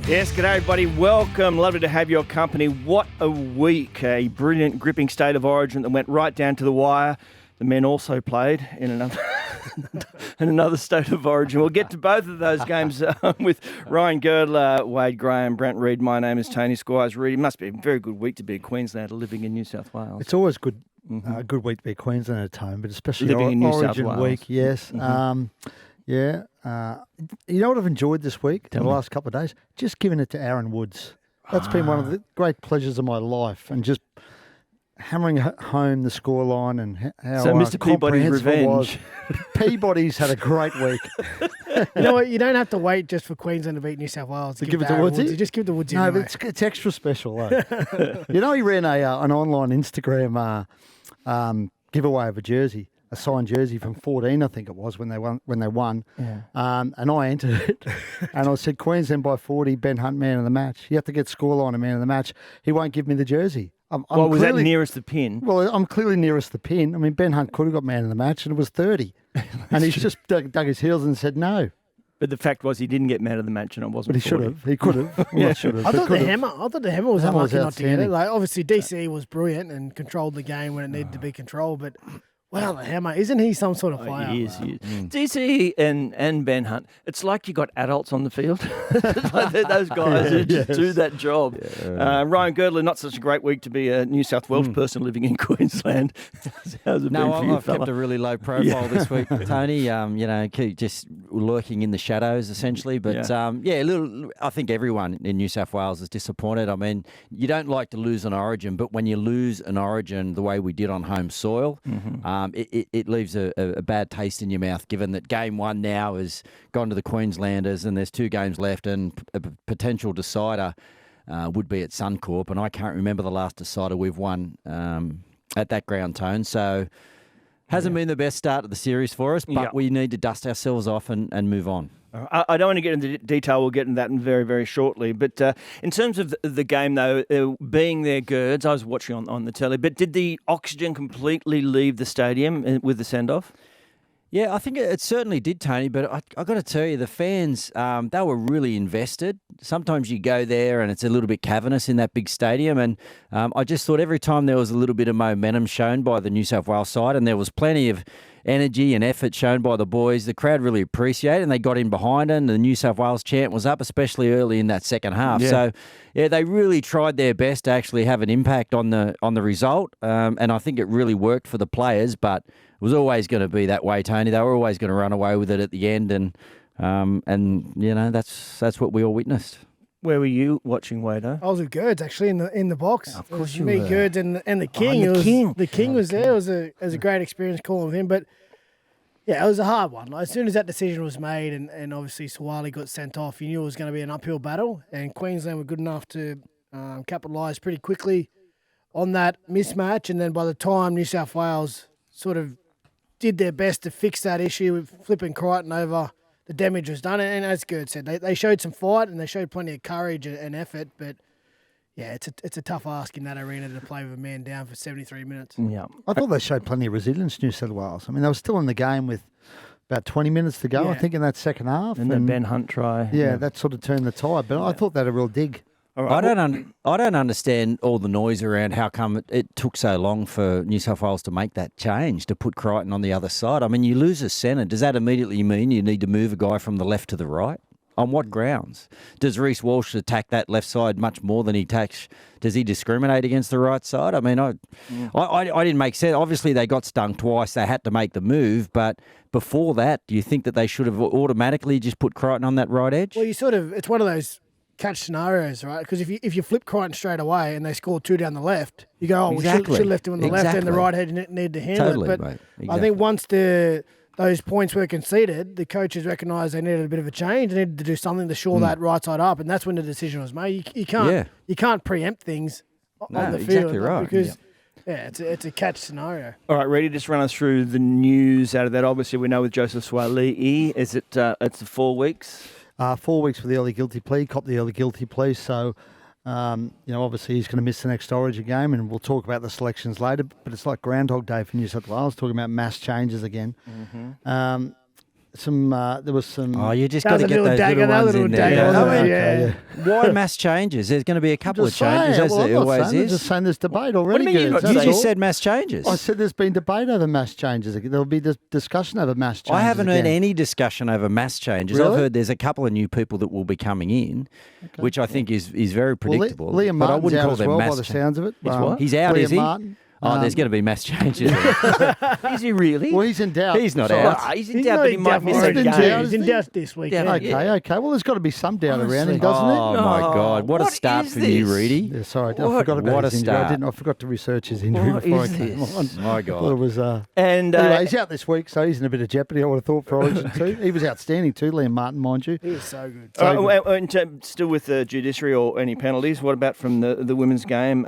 Yes, g'day everybody. Welcome. Lovely to have your company. What a week. A brilliant gripping state of origin that went right down to the wire. The men also played in another state of origin. We'll get to both of those games with Ryan Girdler, Wade Graham, Brent Reid. My name is Tony Squires. Reid, it must be a very good week to be a Queenslander living in New South Wales. It's always good. A good week to be a Queenslander at home, but especially living in New South Origin Wales. week. Yes. You know what I've enjoyed this week, the last couple of days? Just giving it to Aaron Woods. That's been one of the great pleasures of my life, and just hammering home the scoreline and how So Mr. Peabody's revenge. Peabody's had a great week. You know what? You don't have to wait just for Queensland to beat New South Wales to give it to Woodsy. You just give it to Woodsy. No, anyway. but it's extra special. You know, he ran an online Instagram giveaway of a jersey. A signed jersey from 14, I think it was, when they won. Yeah. And I entered it. And I said, Queensland by 40, Ben Hunt, man of the match. You have to get scoreline a man of the match. He won't give me the jersey. Was that nearest the pin? Well, I'm clearly nearest the pin. I mean, Ben Hunt could have got man of the match, and it was 30. And he's just dug his heels and said no. But the fact was he didn't get man of the match and it wasn't. But he 40. should have. He could have. Well, not should have. I thought the hammer was unlucky not to get it. outstanding. Like, obviously, DCE was brilliant and controlled the game when it needed to be controlled, but wow, the hammer. Isn't he some sort of fire? He is. DC and Ben Hunt, it's like you got adults on the field. Like those guys who just do that job. Yeah. Ryan Girdler, not such a great week to be a New South Wales person living in Queensland. How's it been for you, I've kept a really low profile this week, Tony. Keep just lurking in the shadows, essentially. But I think everyone in New South Wales is disappointed. I mean, you don't like to lose an Origin, but when you lose an Origin the way we did on home soil, it leaves a bad taste in your mouth, given that game one now has gone to the Queenslanders and there's 2 games left, and a potential decider would be at Suncorp, and I can't remember the last decider we've won at that ground, Tone. So hasn't been the best start of the series for us, but we need to dust ourselves off and move on. I don't want to get into detail. We'll get into that in very, very shortly. But in terms of the game, though, being there, Girds, I was watching on the telly, but did the oxygen completely leave the stadium with the send-off? Yeah, I think it certainly did, Tony, but I got to tell you, the fans, they were really invested. Sometimes you go there and it's a little bit cavernous in that big stadium, and I just thought every time there was a little bit of momentum shown by the New South Wales side, and there was plenty of energy and effort shown by the boys, the crowd really appreciated it, and they got in behind it, and the New South Wales chant was up, especially early in that second half. Yeah. So, they really tried their best to actually have an impact on the result, and I think it really worked for the players, but it was always going to be that way, Tony. They were always going to run away with it at the end, and that's what we all witnessed. Where were you watching, Wado? I was with Girds actually in the box. Of course you me, were. Girds, and the King. The King was there. It was a great experience calling with him, but yeah, it was a hard one. Like, as soon as that decision was made, and obviously Sua'ali'i got sent off, you knew it was going to be an uphill battle, and Queensland were good enough to capitalise pretty quickly on that mismatch, and then by the time New South Wales sort of did their best to fix that issue with flipping Crichton over, the damage was done. And as Gerd said, they showed some fight and they showed plenty of courage and effort. But yeah, it's a tough ask in that arena to play with a man down for 73 minutes. Yeah, I thought they showed plenty of resilience, New South Wales. I mean, they were still in the game with about 20 minutes to go, I think, in that second half. And the Ben Hunt try. Yeah, that sort of turned the tide. But I thought they had a real dig. All right. I don't understand all the noise around how come it took so long for New South Wales to make that change, to put Crichton on the other side. I mean, you lose a centre. Does that immediately mean you need to move a guy from the left to the right? On what grounds? Does Reece Walsh attack that left side much more than he attacks? Does he discriminate against the right side? I mean, I didn't make sense. Obviously, they got stung twice. They had to make the move. But before that, do you think that they should have automatically just put Crichton on that right edge? Well, it's one of those catch scenarios, right? Because if you flip Crichton straight away and they score 2 down the left, you go, we should have left him on the left, and the right head needed to handle it. But mate. Exactly. I think once those points were conceded, the coaches recognised they needed a bit of a change. They needed to do something to shore that right side up, and that's when the decision was made. You can't preempt things on the field, exactly right. Because it's a catch scenario. All right, ready? Just run us through the news out of that. Obviously, we know with Joseph Sua'ali'i, it's the 4 weeks. 4 weeks for the early guilty plea, copped the early guilty plea. So, obviously he's going to miss the next Origin game, and we'll talk about the selections later. But it's like Groundhog Day for New South Wales, talking about mass changes again. There was some. Oh, you just That got was to a get little those dagger, little that ones little in there. dagger, I wasn't mean, it? Yeah. why mass changes? There's going to be a couple of Just saying, changes, as well, there I'm not always saying, I'm is. just saying there's debate already. do you mean you're Gers, not You that's just all. said mass changes. I said there's been debate over mass changes. There'll be discussion over mass changes. I haven't heard again. any discussion over mass changes. Really? I've heard there's a couple of new people that will be coming in, which I think is very predictable. Well, Liam but I Martin's wouldn't out call as them well, by mass the changes. sounds of it. what? He's out, Liam is he? Martin. There's going to be mass changes. Is he really? Well, he's in doubt. He's not So- out. He's in He's doubt, not but he in might doubt miss for a Origin. Origin. game. He's in doubt this week. Yeah. Okay. Well, there's got to be some doubt around him, doesn't Oh, my Oh, God. What a what start is for you, this? Reedy. Yeah, sorry, I What- forgot about what his a injury. start. I forgot to research his injury What before is I came this? on. My Well, God. it was. And Anyway, he's out this week, so he's in a bit of jeopardy. I would have thought for Origin too. He was outstanding too, Liam Martin, mind you. He was so good. still with the judiciary or any penalties, what about from the women's game?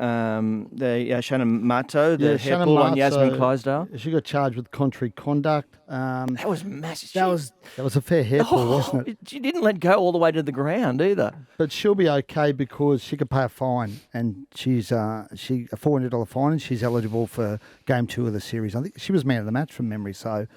Shannon Mato, the Shannon hairpull on Martz, Yasmin Clydesdale? She got charged with contrary conduct. That was massive. That was That was a fair hairpull, wasn't it? She didn't let go all the way to the ground either. But she'll be okay because she could pay a fine, and she's a $400 fine, and she's eligible for game 2 of the series. I think she was man of the match from memory, so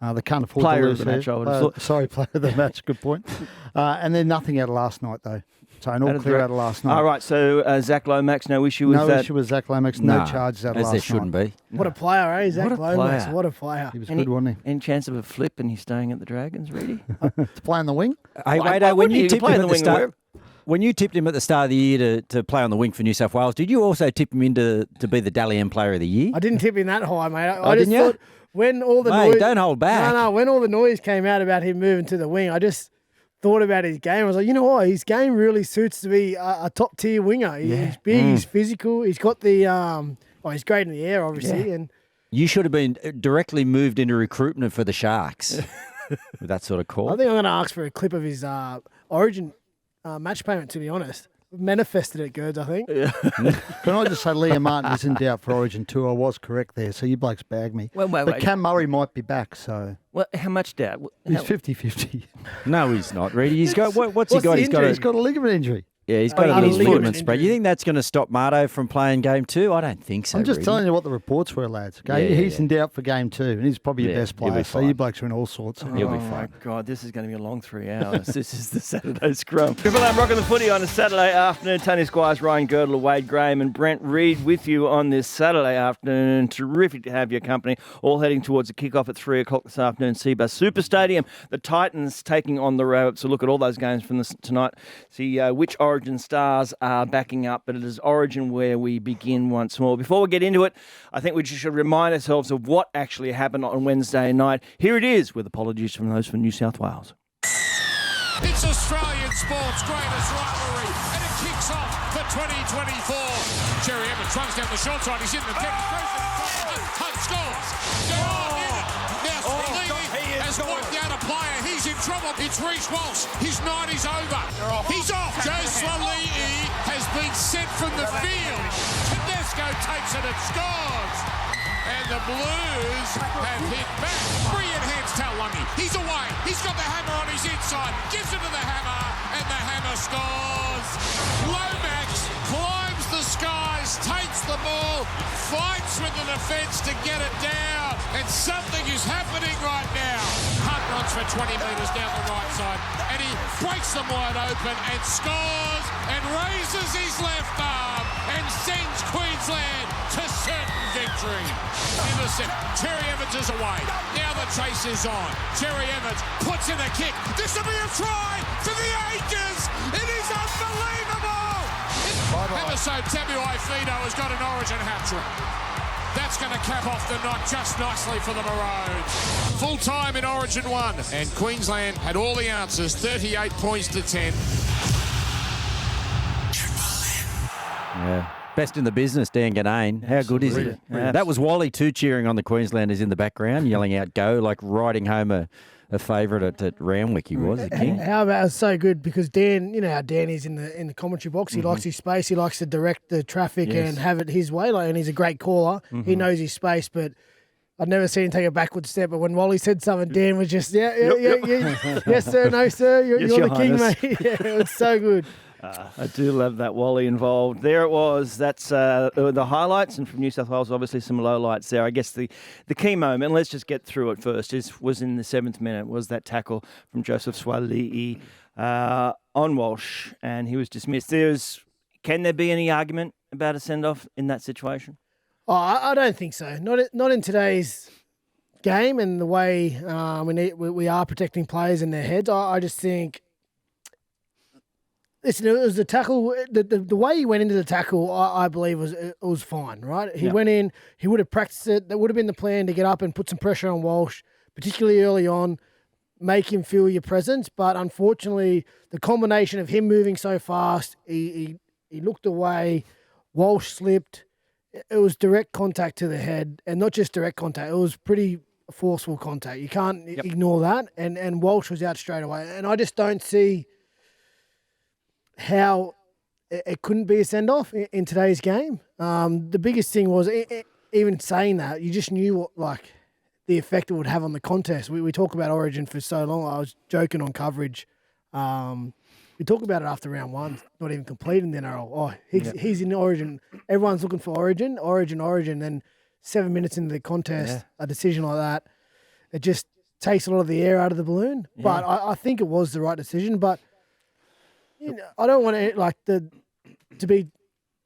they can't afford Player to of lose the her. match, I would have thought. Sorry, player of the match. Good point. And then nothing out of last night though. So an all Out of clear the- out of last night. All right, so Zach Lomax, no issue with No that. issue with Zach Lomax. No Nah, charges out of as last there shouldn't night. be. what a player, eh? Zach What a Lomax. player. What a player. He was Any- good, wasn't he? Any chance of a flip and he's staying at the Dragons, Reedy? To play on the wing. Hey, Why- wait, why when wouldn't you you tipped play him in at the the wing start, when you tipped him at the start of the year to play on the wing for New South Wales, did you also tip him into to be the Dally M Player of the Year? I didn't tip him that high, mate. I Oh, just didn't you? thought when all the Mate, noise, don't hold back. No, when all the noise came out about him moving to the wing, I just thought about his game. I was like, you know what? His game really suits to be a top tier winger. He's big, he's physical, he's got the he's great in the air, obviously, and You should have been directly moved into recruitment for the Sharks with that sort of call. I think I'm going to ask for a clip of his Origin match payment. To be honest, manifested it, Gerds. I think. Can I just say Liam Martin is in doubt for Origin 2? I was correct there, so you blokes bagged me. Wait. But Cam Murray might be back, so Well, how much doubt? he's 50-50. No, he's not, Reedy. He's got what's he What's got? the He's got injury? a, He's got a ligament injury. yeah, he's got Oh, a he's little got a ligament ligament spread. You injury. think that's going to stop Marto from playing game 2? I don't think so. I'm just Reedy. telling you what the reports were, lads. Okay, Yeah, he's yeah. in doubt for game 2, and he's probably your Yeah, best he'll be player. So fine. you blokes are in all sorts. He'll be Oh, my fine. God, this is going to be a long 3 hours. This is the Saturday Scrum. Triple M rocking the footy on a Saturday afternoon. Tony Squires, Ryan Girdler, Wade Graham and Brent Reid with you on this Saturday afternoon. Terrific to have your company. All heading towards the kickoff at 3 o'clock this afternoon. Seabus Super Stadium. The Titans taking on the Rabbits. So look at all those games from tonight. See which Origin stars are backing up. But it is Origin where we begin once more. Before we get into it, I think we should remind ourselves of what actually happened on Wednesday night. Here it is with apologies from those from New South Wales. It's Australian sport's greatest rivalry, and it kicks off for 2024. Jerry Evans runs down the short side. He's in the pit. Hunt scores. Get on in it. Now Sua'ali'i has wiped out a player. He's in trouble. It's Reece Walsh. His night is over. He's off. Joe Sua'ali'i has been sent from the field. Tedesco takes it and scores. And the Blues have hit back. Brilliant hands, Taulagi. He's away. He's got the hammer on his inside. Gives it to the hammer, and the hammer scores. Lomax climbs the skies, takes the ball, fights with the defence to get it down, and something is happening right now. Hunt runs for 20 metres down the right side, and he breaks them wide open and scores and raises his left arm and sends Queensland to certain victory. Intercept. Cherry Evans is away. Now the chase is on. Cherry Evans puts in a kick. This will be a try for the ages. It is unbelievable. Episode Tabuai Fido has got an Origin hat-trick. That's going to cap off the night just nicely for the Maroons. Full time in Origin 1. And Queensland had all the answers. 38 points to 10. Yeah. Best in the business, Dan Ganane. How good is he? Yeah. That was Wally too cheering on the Queenslanders in the background, yelling out "Go!" like riding home a favourite at Randwick. He was the king. How about it's so good because Dan, you know how Dan is in the commentary box. He likes his space. He likes to direct the traffic and have it his way. And he's a great caller. He knows his space, but I've never seen him take a backward step. But when Wally said something, Dan was just yes sir, no sir, you're Yes, the Your king, Highness. mate. Yeah, it was so good. I do love that Wally involved. There it was. That's the highlights, and from New South Wales, obviously some lowlights there. I guess the key moment, let's just get through it first, was in the 7th minute, was that tackle from Joseph Sua'ali'i on Walsh, and he was dismissed. Can there be any argument about a send-off in that situation? Oh, I don't think so. Not in today's game and the way we are protecting players in their heads. I just think listen, it was the tackle. The way he went into the tackle, I believe, was fine, right? He went in, he would have practiced it. That would have been the plan, to get up and put some pressure on Walsh, particularly early on, make him feel your presence. But unfortunately, the combination of him moving so fast, he looked away, Walsh slipped. It was direct contact to the head, and not just direct contact. It was pretty forceful contact. You can't ignore that. And Walsh was out straight away. And I just don't see how it couldn't be a send-off in today's game. The biggest thing was, even saying that, you just knew what, the effect it would have on the contest. We talk about Origin for so long. I was joking on coverage. We talk about it after round 1, not even completing the NRL. Oh, he's in Origin. Everyone's looking for Origin. Then 7 minutes into the contest, a decision like that, it just takes a lot of the air out of the balloon. Yeah. But I think it was the right decision. But I don't want to be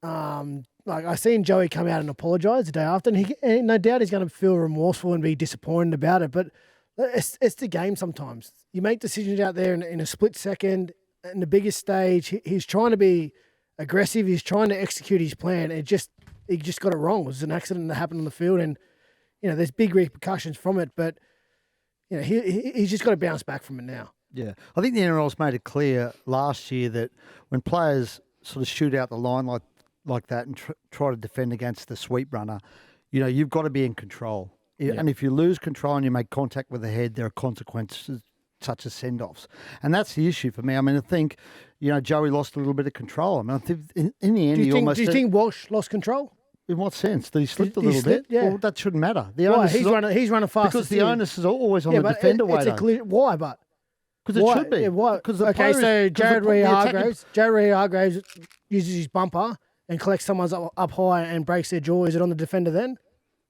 I seen Joey come out and apologise the day after, and no doubt he's going to feel remorseful and be disappointed about it. But it's the game sometimes. You make decisions out there in a split second. In the biggest stage, he's trying to be aggressive. He's trying to execute his plan. He just got it wrong. It was an accident that happened on the field, and there's big repercussions from it. But he's just got to bounce back from it now. Yeah, I think the NRL's made it clear last year that when players sort of shoot out the line like that and try to defend against the sweep runner, you've got to be in control. Yeah. And if you lose control and you make contact with the head, there are consequences such as send-offs. And that's the issue for me. I mean, I think, Joey lost a little bit of control. I mean, I think in the end, do you think Walsh lost control? In what sense? Did he slip a little bit? Yeah. Well, that shouldn't matter. Why? He's running fast. Because the onus is always on the defender. Why, but? Because it should be. Yeah, why? So Jared Reed-Hargraves uses his bumper and collects someone's up high and breaks their jaw. Is it on the defender then?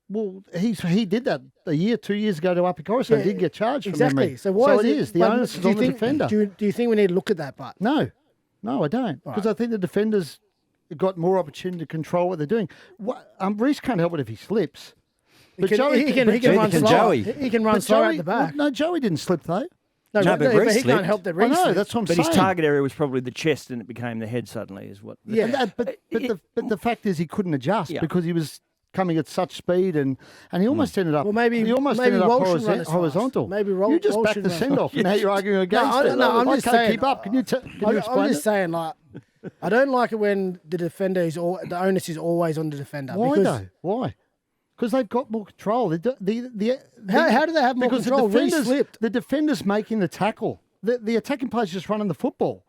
Well, he did that a year, 2 years ago to Apicoriso. He didn't get charged for memory. So why it is. The onus is on the defender. Do you think we need to look at that part? No, I don't. Because I think the defenders got more opportunity to control what they're doing. Reece can't help it if he slips. But he can run slow. He can run slow at the back. No, Joey didn't slip though. But he can't help that Reece. No, that's what I'm saying. But his target area was probably the chest, and it became the head suddenly. Is what? But the fact is he couldn't adjust because he was coming at such speed, and he almost ended up. Well, maybe horizontal. Maybe you just backed the send off, and now you're arguing against it. No, I'm just saying. Keep up. Can you explain? I'm just saying, I don't like it when the defender the onus is always on the defender. Why though? Why? Because they've got more control. How do they have more control? The defender's making the tackle. The attacking player's just running the football.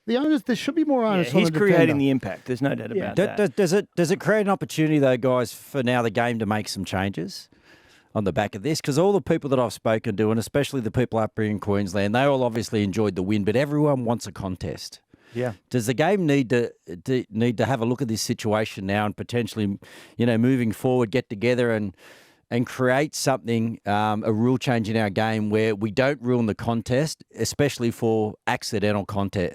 There should be more onus on the defender. He's creating the impact. There's no doubt about that. Does it create an opportunity, though, guys, for now the game to make some changes on the back of this? Because all the people that I've spoken to, and especially the people up here in Queensland, they all obviously enjoyed the win, but everyone wants a contest. Yeah. Does the game need to have a look at this situation now and potentially, moving forward, get together and create something, a rule change in our game where we don't ruin the contest, especially for accidental contest?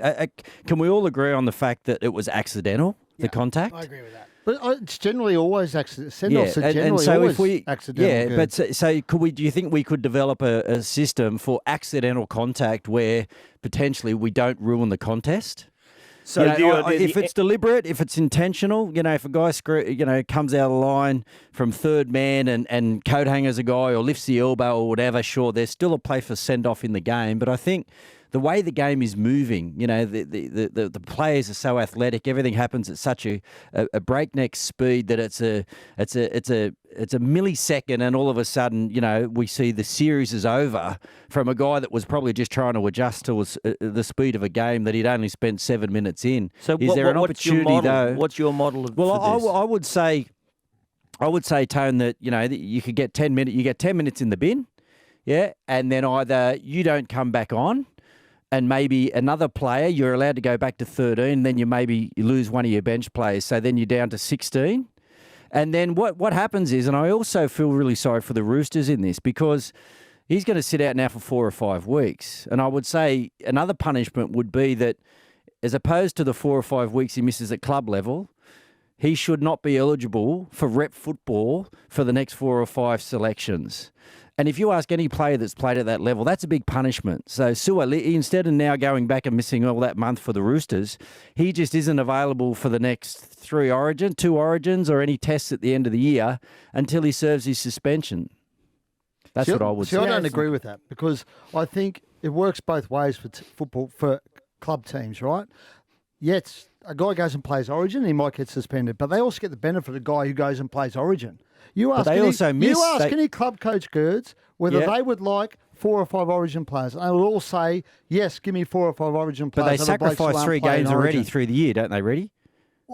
Can we all agree on the fact that it was accidental, the contact? I agree with that. But it's generally always accidental. Send-offs are generally always accidental. Yeah, but so do you think we could develop a system for accidental contact where potentially we don't ruin the contest? So if it's deliberate, if it's intentional, if a guy comes out of the line from third man and coat hangers a guy or lifts the elbow or whatever, sure, there's still a place for send-off in the game. But I think the way the game is moving, the players are so athletic, everything happens at such a breakneck speed that it's a millisecond, and all of a sudden, we see the series is over from a guy that was probably just trying to adjust to the speed of a game that he'd only spent 7 minutes in. So is there an opportunity though? What's your model of? Well, I would say, Tone, that that you could get 10 minutes. You get 10 minutes in the bin, and then either you don't come back on. and maybe another player, you're allowed to go back to 13, then you lose one of your bench players, so then you're down to 16. And then what happens is, and I also feel really sorry for the Roosters in this, because he's going to sit out now for 4 or 5 weeks. And I would say another punishment would be that as opposed to the 4 or 5 weeks he misses at club level, he should not be eligible for rep football for the next 4 or 5 selections. And if you ask any player that's played at that level, that's a big punishment. So sua'ali'i, instead of now going back and missing all that month for the Roosters, he just isn't available for the next 2 Origins or any tests at the end of the year until he serves his suspension. That's what I would say. I don't agree with that, because I think it works both ways for football, for club teams, right? Yes, a guy goes and plays Origin, he might get suspended, but they also get the benefit of a guy who goes and plays Origin. You ask any club coach Girds whether they would like 4 or 5 Origin players, and they will all say, yes, give me 4 or 5 Origin players. But they sacrifice 3 games already through the year, don't they, Reddy?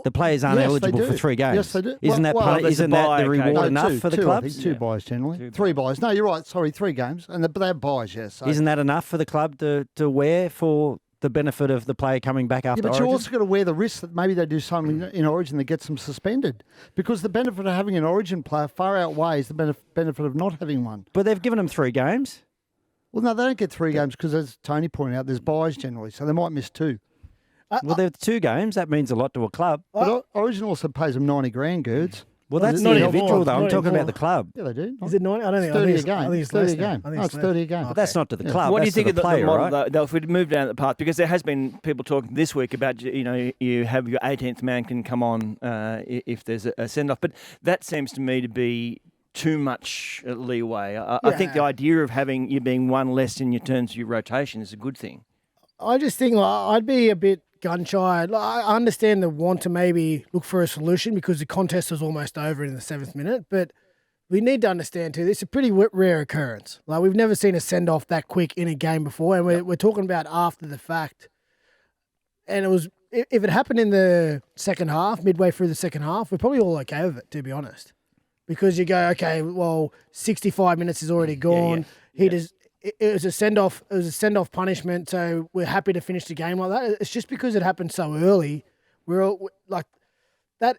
The players aren't eligible for 3 games. Yes, they do. Isn't that the reward enough for the clubs? I think 2 buys generally. 3 buys. No, you're right. Sorry, 3 games. But they have buys, yes. So. Isn't that enough for the club to wear for the benefit of the player coming back after Origin? Origin? You're also got to wear the risk that maybe they do something in Origin that gets them suspended. Because the benefit of having an Origin player far outweighs the benefit of not having one. But they've given them 3 games. Well, no, they don't get 3 games because, as Tony pointed out, there's buys generally, so they might miss 2. Well, there are 2 games. That means a lot to a club. But Origin also pays them 90 grand, Girds. Well, that's not individual, though. I'm talking about the club. Yeah, they do. Is it 90? I don't think 30 it's a game. I think it's 30 a less game. now. No, it's 30 a game. But that's not to the club. What do you That's think to of the the player, model, right? though, if we move down the path? Because there has been people talking this week about, you have your 18th man can come on if there's a send-off. But that seems to me to be too much leeway. I think the idea of having you being one less in your terms of your rotation is a good thing. I just think I'd be a bit gun-shy. I understand the want to maybe look for a solution because the contest was almost over in the 7th minute, but we need to understand too, this is a pretty rare occurrence. Like, we've never seen a send-off that quick in a game before, and we're talking about after the fact. And it was, if it happened in the second half, midway through the second half, we're probably all okay with it, to be honest. Because you go, okay, well, 65 minutes is already gone. It was a send-off. It was a send-off punishment, so we're happy to finish the game like that. It's just because it happened so early. We're all, like, that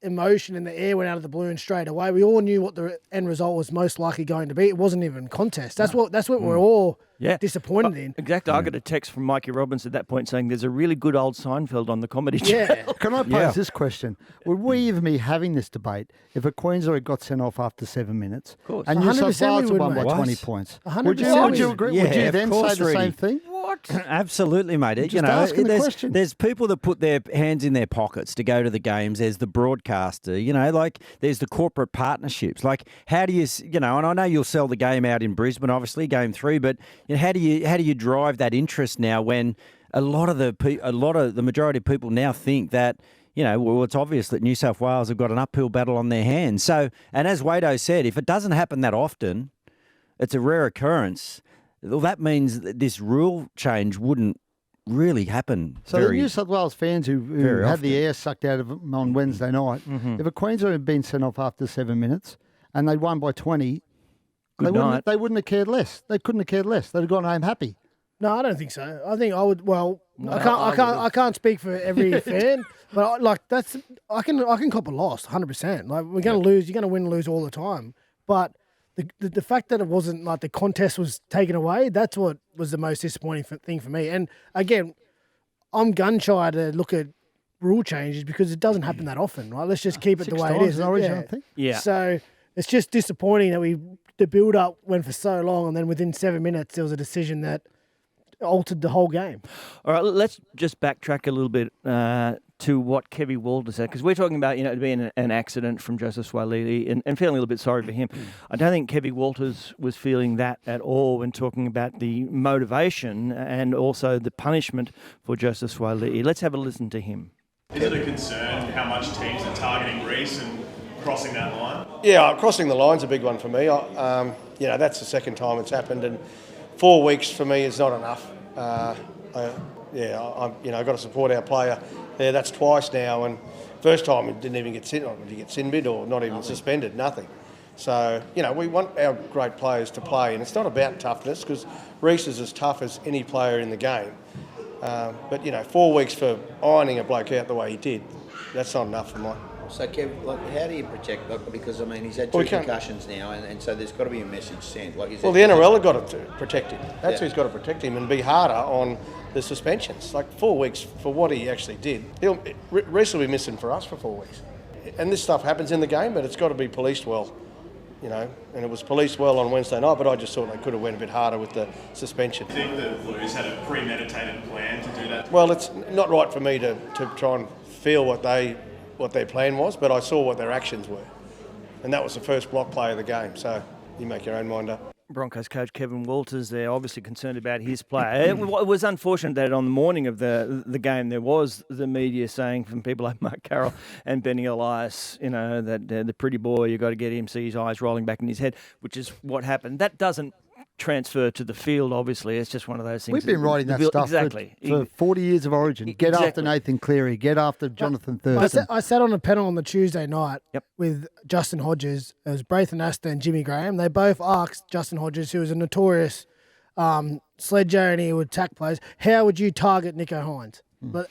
emotion in the air went out of the balloon straight away. We all knew what the end result was most likely going to be. It wasn't even a contest. That's what we're all disappointed in. Exactly. I got a text from Mikey Robbins at that point saying there's a really good old Seinfeld on the Comedy Channel. Can I pose this question? Would we even be having this debate if a Queensland got sent off after 7 minutes and New South Wales had won by 20 points? Would you agree? Would you then say the same thing? What? Absolutely, mate. There's people that put their hands in their pockets to go to the games. There's the broadcaster, like there's the corporate partnerships. Like, how do you, and I know you'll sell the game out in Brisbane, obviously, game 3, but how do you drive that interest now when a lot of the majority of people now think that, it's obvious that New South Wales have got an uphill battle on their hands. So, and as Wado said, if it doesn't happen that often, it's a rare occurrence. Well, that means that this rule change wouldn't really happen. So the New South Wales fans who had the air sucked out of them on Wednesday night, if a Queensland had been sent off after 7 minutes and they'd won by 20, they wouldn't have cared less. They couldn't have cared less. They'd have gone home happy. No, I don't think so. I think I would. Well, I can't speak for every fan, but I can cop a loss 100%. Like, we're going to lose. You're going to win and lose all the time, but. The fact that it wasn't like the contest was taken away, that's what was the most disappointing thing for me. And again, I'm gun-shy to look at rule changes because it doesn't happen that often, right? Let's just keep it the way it is. I think. Yeah. So it's just disappointing that the build-up went for so long and then within 7 minutes there was a decision that altered the whole game. All right, let's just backtrack a little bit to what Kevy Walter said, because we're talking about, it being an accident from Joseph sua'ali'i and feeling a little bit sorry for him. I don't think Kevy Walters was feeling that at all when talking about the motivation and also the punishment for Joseph sua'ali'i. Let's have a listen to him. Is it a concern how much teams are targeting Reece and crossing that line? Yeah, crossing the line's a big one for me. That's the second time it's happened, and 4 weeks for me is not enough. I've got to support our player there. That's twice now, and first time he didn't even get sin. Did he get sin bid or not even suspended? Nothing. So, we want our great players to play, and it's not about toughness, because Reece is as tough as any player in the game. But 4 weeks for ironing a bloke out the way he did, that's not enough for mine. So, Kev, how do you protect? Because he's had two concussions now, and so there's got to be a message sent. The NRL have got to protect him. That's who's got to protect him and be harder on the suspensions. 4 weeks for what he actually did. Reece will be missing for us for 4 weeks. And this stuff happens in the game, but it's got to be policed well. And it was policed well on Wednesday night, but I just thought they could have went a bit harder with the suspension. Do you think the Blues had a premeditated plan to do that? Well, it's not right for me to try and feel what their plan was, but I saw what their actions were. And that was the first block play of the game, so you make your own mind up. Broncos coach Kevin Walters there, obviously concerned about his play. It was unfortunate that on the morning of the game there was the media saying from people like Mark Carroll and Benny Elias, that the pretty boy, you've got to get him, see his eyes rolling back in his head, which is what happened. That doesn't transfer to the field, obviously. It's just one of those things. We've been writing that stuff for 40 years of Origin. Get after Nathan Cleary. Get after Jonathan Thurston. I sat on a panel on the Tuesday night with Justin Hodges. It was Braithen Astor and Jimmy Graham. They both asked Justin Hodges, who was a notorious sledger and he would attack players, how would you target Nicho Hynes? But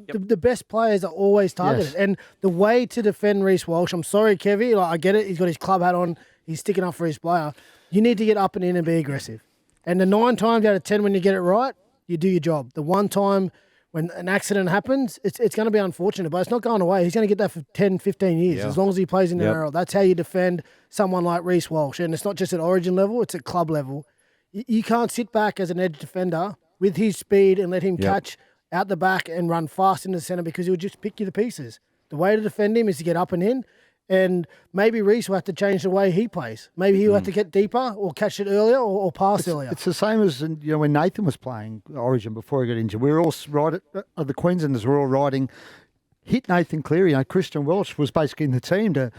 the best players are always targeted. Yes. And the way to defend Reece Walsh, I'm sorry, Kevy, I get it. He's got his club hat on. He's sticking up for his player. You need to get up and in and be aggressive. And the 9 times out of 10 when you get it right, you do your job. The one time when an accident happens, it's going to be unfortunate, but it's not going away. He's going to get that for 10, 15 years, as long as he plays in the NRL. That's how you defend someone like Reece Walsh. And it's not just at Origin level, it's at club level. You can't sit back as an edge defender with his speed and let him catch out the back and run fast into the centre, because he'll just pick you the pieces. The way to defend him is to get up and in. And maybe Reece will have to change the way he plays. Maybe he'll have to get deeper or catch it earlier or pass earlier. It's the same as when Nathan was playing Origin before he got injured. We were all the Queenslanders were all riding, hit Nathan Cleary. Christian Welch was basically in the team to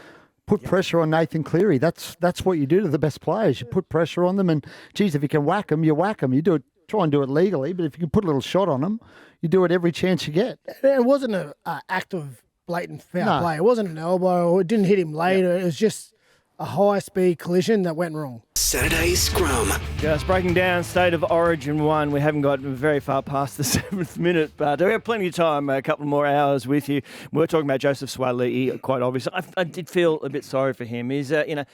put pressure on Nathan Cleary. That's what you do to the best players. You put pressure on them, and geez, if you can whack them, you whack them. You do it. Try and do it legally, but if you can put a little shot on them, you do it every chance you get. It wasn't an act of blatant foul play. It wasn't an elbow, or it didn't hit him later. It was just a high-speed collision that went wrong. Saturday Scrum. Just breaking down State of Origin 1. We haven't got very far past the 7th minute, but we have plenty of time, a couple more hours with you. We're talking about Joseph sua'ali'i, quite obviously. I did feel a bit sorry for him. He's a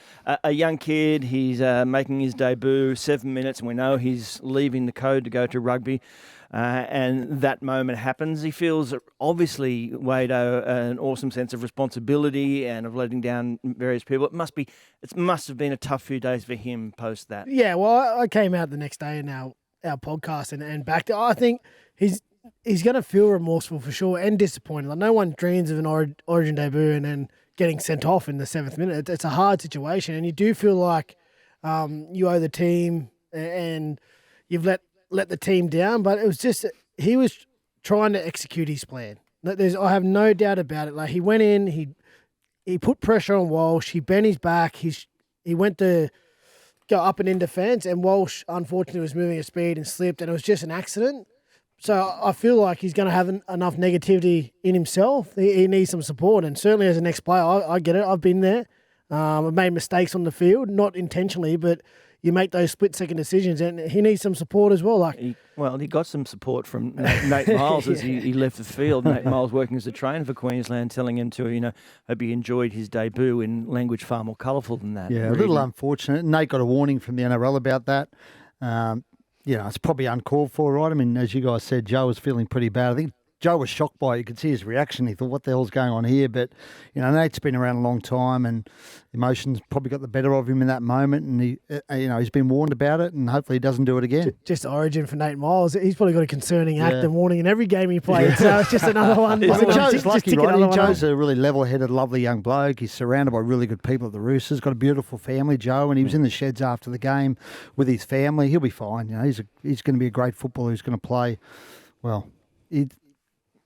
young kid. He's making his debut, 7 minutes, and we know he's leaving the code to go to rugby. And that moment happens. He feels, obviously, Wado, an awesome sense of responsibility and of letting down various people. It must have been a tough few days for him post that. Yeah, well, I came out the next day in our podcast and back to. I think he's going to feel remorseful for sure and disappointed. Like, no one dreams of an Origin debut and then getting sent off in the 7th minute. It's a hard situation, and you do feel like you owe the team and you've let the team down, but it was just he was trying to execute his plan. I have no doubt about it. Like, he went in, he put pressure on Walsh, he bent his back, he went to go up and in defence, and Walsh unfortunately was moving at speed and slipped, and it was just an accident. So I feel like he's going to have enough negativity in himself. He needs some support, and certainly as an ex-player, I get it. I've been there. I've made mistakes on the field, not intentionally, but you make those split-second decisions, and he needs some support as well. He got some support from Nate Miles as he left the field. Nate Miles working as a trainer for Queensland, telling him to, hope he enjoyed his debut in language far more colourful than that. Yeah, a little unfortunate. Nate got a warning from the NRL about that. It's probably uncalled for, right? I mean, as you guys said, Joe was feeling pretty bad. I think Joe was shocked by it. You could see his reaction. He thought, what the hell's going on here? But, Nate's been around a long time, and emotions probably got the better of him in that moment. And he's been warned about it, and hopefully he doesn't do it again. Just Origin for Nate Miles. He's probably got a concerning act and warning in every game he plays. So it's just another one. Joe's lucky, right? Joe's a really level-headed, lovely young bloke. He's surrounded by really good people at the Roosters. Got a beautiful family, Joe, and he was in the sheds after the game with his family. He'll be fine. He's going to be a great footballer who's going to play,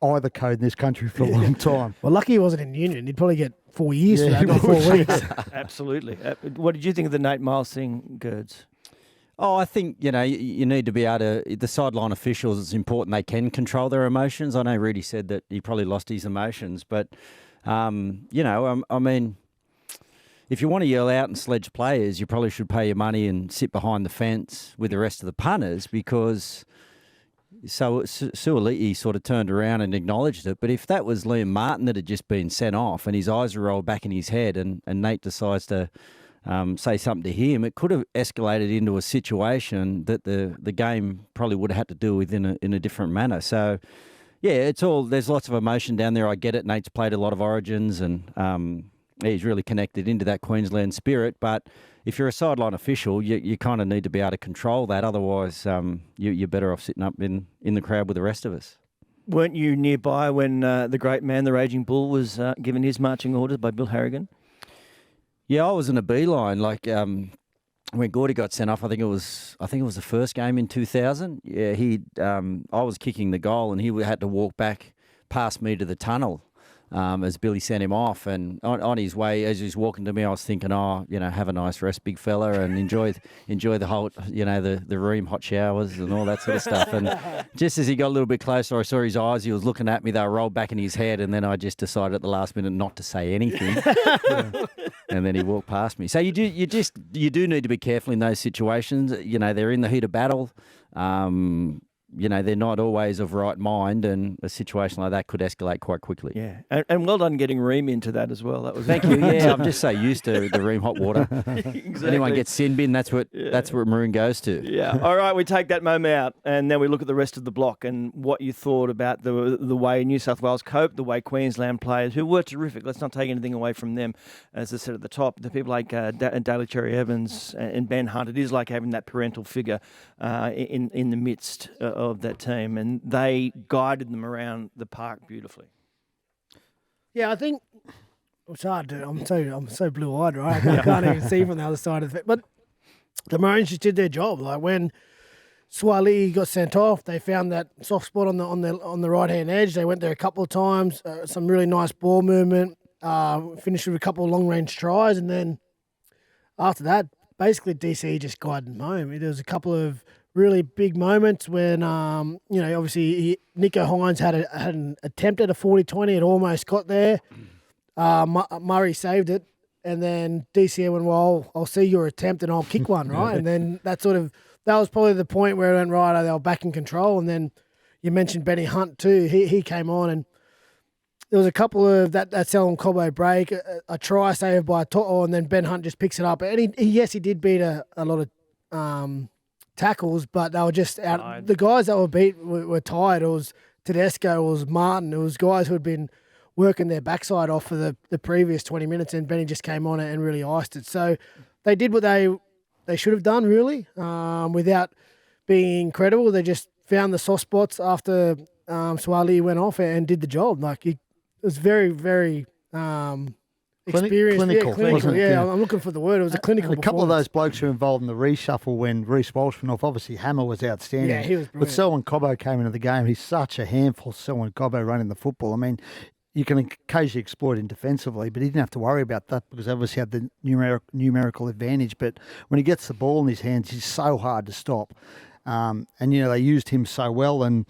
either code in this country for a long time. Well, lucky he wasn't in Union. He'd probably get 4 years for that, not 4 weeks. Absolutely. What did you think of the Nate Miles thing, Gerds? Oh, I think, you need to be able to, the sideline officials, it's important they can control their emotions. I know Rudy said that he probably lost his emotions, but, if you want to yell out and sledge players, you probably should pay your money and sit behind the fence with the rest of the punters, because sua'ali'i sort of turned around and acknowledged it. But if that was Liam Martin that had just been sent off and his eyes were rolled back in his head and Nate decides to say something to him, it could have escalated into a situation that the game probably would have had to deal with in a different manner. So, yeah, there's lots of emotion down there. I get it. Nate's played a lot of Origins and he's really connected into that Queensland spirit. But if you're a sideline official, you kind of need to be able to control that. Otherwise, you're better off sitting up in the crowd with the rest of us. Weren't you nearby when the great man, the Raging Bull, was given his marching orders by Bill Harrigan? Yeah, I was in a beeline. Like when Gordy got sent off, I think it was the first game in 2000. Yeah, I was kicking the goal, and he had to walk back past me to the tunnel as Billy sent him off. And on his way, as he was walking to me, I was thinking, have a nice rest, big fella, and enjoy the whole, the Ream hot showers and all that sort of stuff. And just as he got a little bit closer, I saw his eyes. He was looking at me. They were rolled back in his head, and then I just decided at the last minute not to say anything. And then he walked past me. So you do need to be careful in those situations. They're in the heat of battle. They're not always of right mind, and a situation like that could escalate quite quickly. Yeah, and well done getting Ream into that as well. That was Thank you. Yeah, I'm just so used to the Ream hot water. Exactly. Anyone gets sin bin, that's what Maroon goes to. Yeah. All right, we take that moment out, and then we look at the rest of the block and what you thought about the way New South Wales coped, the way Queensland players, who were terrific. Let's not take anything away from them. As I said at the top, the people like Daly Cherry Evans and Ben Hunt, it is like having that parental figure in the midst of that team, and they guided them around the park beautifully. Yeah, I think it's hard to. I'm so blue-eyed, right? I can't even see from the other side of it. But the Maroons just did their job. Like when sua'ali'i got sent off, they found that soft spot on the right-hand edge. They went there a couple of times. Some really nice ball movement. Finished with a couple of long-range tries, and then after that, basically DC just guided them home. There was a couple of really big moments when, obviously Nico Hines had an attempt at a 40-20. It almost got there. Murray saved it. And then DCA went, well, I'll see your attempt and I'll kick one, right? And then that was probably the point where it went, right, they were back in control. And then you mentioned Benny Hunt too. He came on, and there was a couple of that Selwyn Cobbo break, a try saved by To'o, and then Ben Hunt just picks it up. And he did beat a lot of tackles, but they were just out. Tired. The guys that were beat were tired. It was Tedesco, it was Martin, it was guys who had been working their backside off for the previous 20 minutes, and Benny just came on and really iced it. So they did what they should have done, really, without being incredible. They just found the soft spots after sua'ali'i went off and did the job. Like it was very, very experienced. Clinical. Yeah, I'm looking for the word. It was a clinical. A couple of those blokes who were involved in the reshuffle when Reece Walsh went off. Obviously, Hammer was outstanding. Yeah, he was brilliant. But Selwyn Cobbo came into the game. He's such a handful, Selwyn Cobbo, running the football. I mean, you can occasionally exploit him defensively, but he didn't have to worry about that because obviously had the numerical advantage. But when he gets the ball in his hands, he's so hard to stop. And, they used him so well. And,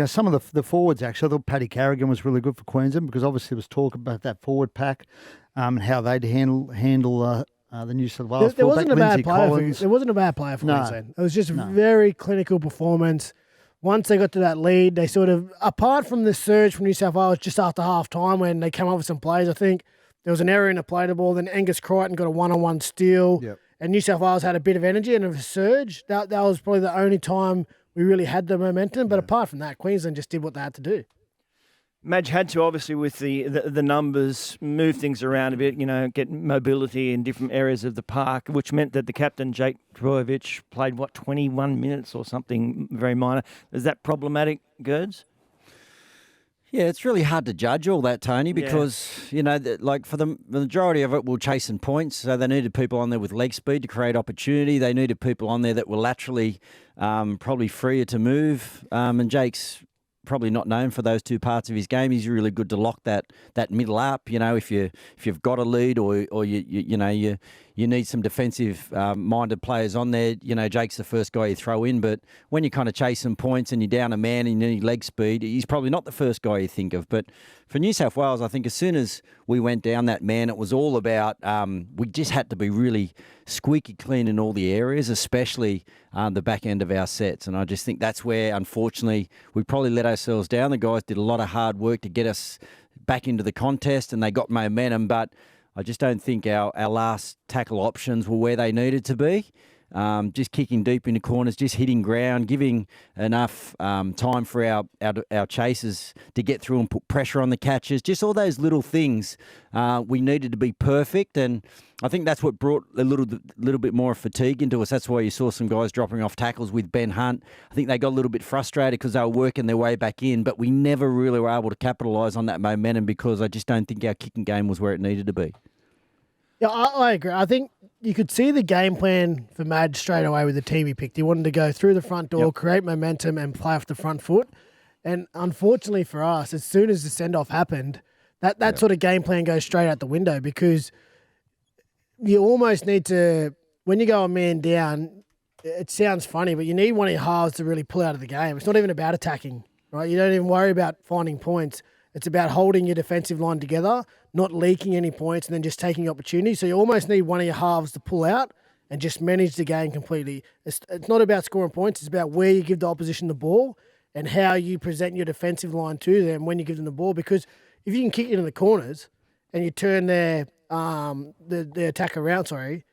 some of the forwards, actually, I thought Paddy Carrigan was really good for Queensland because obviously there was talk about that forward pack and how they'd handle the New South Wales. There wasn't a bad player for Queensland. It was just a very clinical performance. Once they got to that lead, they sort of, apart from the surge from New South Wales just after half time when they came up with some plays, I think there was an error in the play to ball. Then Angus Crichton got a one-on-one steal. Yep. And New South Wales had a bit of energy and a surge. That was probably the only time we really had the momentum. But apart from that, Queensland just did what they had to do. Madge had to, obviously, with the numbers, move things around a bit, get mobility in different areas of the park, which meant that the captain, Jake Trbojevic, played, 21 minutes or something very minor. Is that problematic, Gerds? Yeah, it's really hard to judge all that, Tony, because, for the majority of it, we're chasing points. So they needed people on there with leg speed to create opportunity. They needed people on there that were laterally probably freer to move. And Jake's probably not known for those two parts of his game. He's really good to lock that middle up. If you've got a lead or you you need some defensive-minded players on there. You know, Jake's the first guy you throw in, but when you're kind of chasing points and you're down a man and you need leg speed, he's probably not the first guy you think of. But for New South Wales, I think as soon as we went down that man, it was all about we just had to be really squeaky clean in all the areas, especially the back end of our sets. And I just think that's where, unfortunately, we probably let ourselves down. The guys did a lot of hard work to get us back into the contest and they got momentum, but I just don't think our last tackle options were where they needed to be. Just kicking deep into corners, just hitting ground, giving enough time for our chasers to get through and put pressure on the catches. Just all those little things we needed to be perfect, and I think that's what brought a little bit more fatigue into us. That's why you saw some guys dropping off tackles with Ben Hunt. I think they got a little bit frustrated because they were working their way back in, but we never really were able to capitalise on that momentum because I just don't think our kicking game was where it needed to be. Yeah, I agree. I think you could see the game plan for Madge straight away with the team he picked. He wanted to go through the front door, create momentum, and play off the front foot. And unfortunately for us, as soon as the send-off happened, that sort of game plan goes straight out the window because you almost need to, when you go a man down, it sounds funny, but you need one of your halves to really pull out of the game. It's not even about attacking, right? You don't even worry about finding points. It's about holding your defensive line together, not leaking any points, and then just taking opportunities. So you almost need one of your halves to pull out and just manage the game completely. It's not about scoring points. It's about where you give the opposition the ball and how you present your defensive line to them when you give them the ball. Because if you can kick it in the corners and you turn their attack around,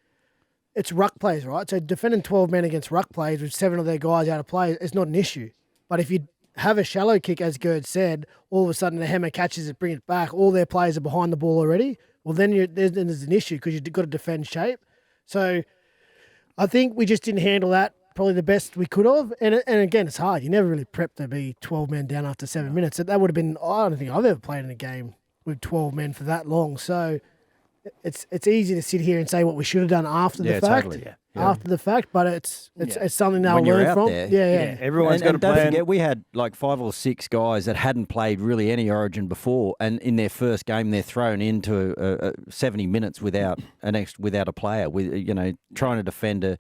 it's ruck plays, right? So defending 12 men against ruck plays with 7 of their guys out of play is not an issue. But if you have a shallow kick, as Gerd said, all of a sudden the hammer catches it, bring it back, all their players are behind the ball already, well, then there's an issue because you've got to defend shape. So I think we just didn't handle that probably the best we could have. And again, it's hard. You never really prep to be 12 men down after 7 minutes. That would have been, I don't think I've ever played in a game with 12 men for that long. So it's easy to sit here and say what we should have done after the fact. Totally, yeah. After the fact, but it's something they'll learn from. There, yeah. Everyone's got a plan. Don't forget, we had like 5 or 6 guys that hadn't played really any Origin before, and in their first game, they're thrown into 70 minutes without a player, with trying to defend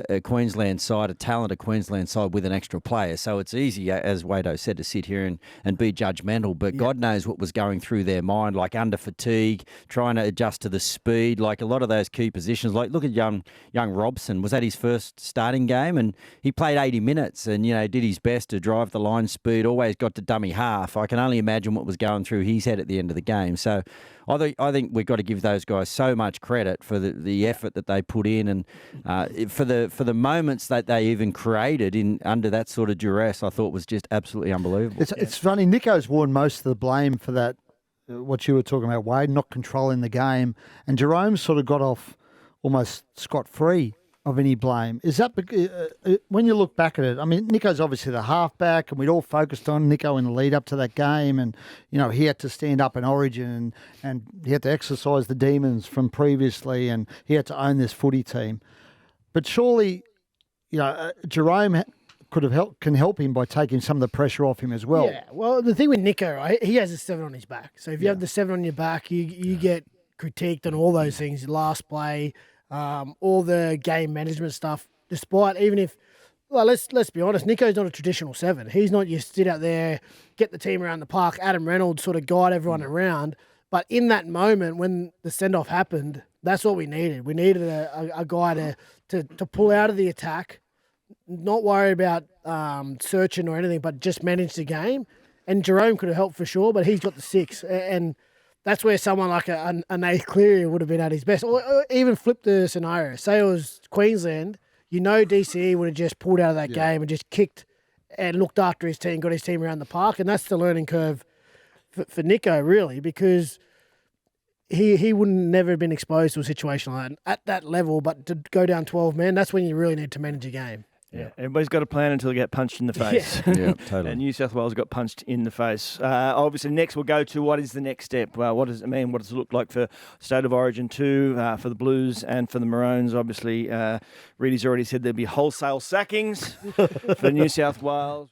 a Queensland side, a talented Queensland side with an extra player. So it's easy, as Wado said, to sit here and be judgmental, but God knows what was going through their mind, like under fatigue, trying to adjust to the speed, like a lot of those key positions. Like look at young Robson. Was that his first starting game? And he played 80 minutes and, did his best to drive the line speed, always got to dummy half. I can only imagine what was going through his head at the end of the game. So I think we've got to give those guys so much credit for the effort that they put in and for the moments that they even created under that sort of duress. I thought was just absolutely unbelievable. It's funny. Nico's worn most of the blame for that. What you were talking about, Wade, not controlling the game, and Jerome sort of got off almost scot-free of any blame. Is that when you look back at it? I mean, Nico's obviously the halfback, and we'd all focused on Nico in the lead up to that game, and he had to stand up in Origin, and he had to exercise the demons from previously, and he had to own this footy team. But surely, Jerome can help him by taking some of the pressure off him as well. Yeah. Well, the thing with Nico, right? He has a 7 on his back. So if you have the 7 on your back, you get critiqued on all those things. Last play. All the game management stuff, despite even if, well, let's be honest, Nico's not a traditional 7. He's not your sit out there, get the team around the park, Adam Reynolds sort of guide everyone around. But in that moment when the send-off happened, that's what we needed. We needed a guy to pull out of the attack, not worry about searching or anything, but just manage the game. And Jerome could have helped for sure, but he's got the 6. And that's where someone like a Nath Cleary would have been at his best. Or even flip the scenario. Say it was Queensland, DCE would have just pulled out of that game and just kicked and looked after his team, got his team around the park. And that's the learning curve for Nico, really, because he wouldn't never have been exposed to a situation like that at that level. But to go down 12 men, that's when you really need to manage a game. Yeah, everybody's got a plan until they get punched in the face. Yeah, totally. And New South Wales got punched in the face. Obviously, next we'll go to what is the next step? What does it mean? What does it look like for State of Origin 2, for the Blues and for the Maroons? Obviously, Reedy's already said there'll be wholesale sackings for New South Wales.